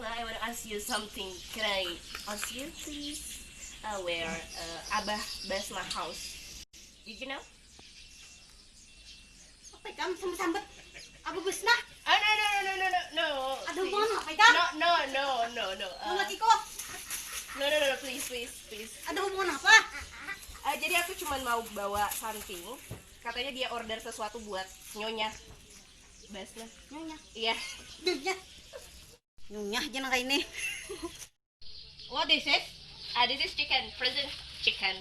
Carla, I want to ask you something. Can I ask you, please? Where Abah Basma house? Did you know? Apa ikam sambet Abu Busna? Oh no. Ada Please. hubungan apa ikam? No. Mama Ciko, No, please. ada hubungan apa? Jadi aku cuma mau bawa something. Katanya dia order sesuatu buat Nyonya Basma. Nyonya, Iya. nyonya jangan kayak ini. What is it? This is chicken, frozen chicken.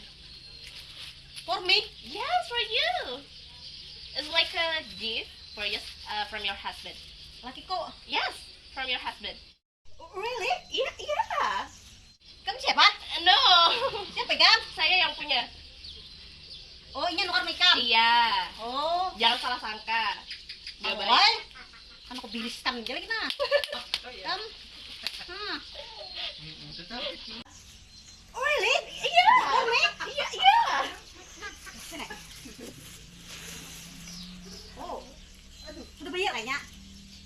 For me? Yes, for you. It's like a gift for you, from your husband. Laki ko. Yes, from your husband. Really? Iya. Kamu siapa? No. Siapa ikam? Saya yang punya. Oh, ini warna ikam. Iya. Oh, Jangan salah sangka. bawal. Kan aku bilis tam jadi kita. Kam. Oh, really? Iya. For me? Iya. Oh. Aduh, sudah bayar kayaknya.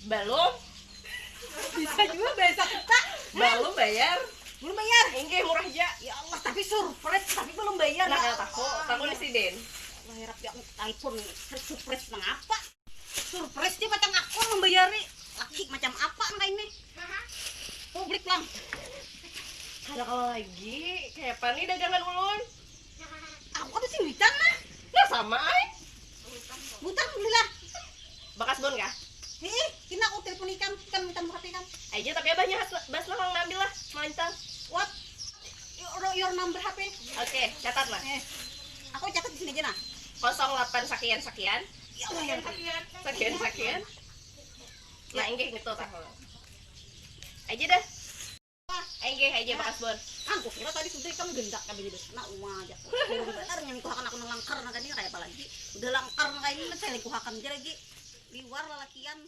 Belum. Bisa juga bahasa kita. Belum bayar. Belum bayar. Enggak murah aja. Ya Allah, tapi surprise, tapi belum bayar. Nah, Ya tako disiden. lahir ya iPhone surprise mengapa? Surprise dia macam aku membayari laki macam apa enggak ini? Publik lang. Ada kalau lagi kayak apa nih dagangan ulun? Aku kan sih witan lah. Nah sama ay. Butang belilah. Bakas bon kah? Kina aku telepon ikan minta berapa ikan? Aja tapi abahnya Basma lang ngambil lah, malintang. What? Your number HP? Oke, catat lah. Aku catat di sini aja nah. 08 sekian. Ya Allah ya. Sekian. Nah, enggak gitu tah. Aja dah. Enggak aja bakas bon. Aku kira tadi sudah kamu gendak kami di nah umah aja. Benar yang kuhakan aku ngelangkar nah kan ini kayak apa lagi? Udah langkar nah kayak ini saya kuhakan aja lagi. Liwar lalakian.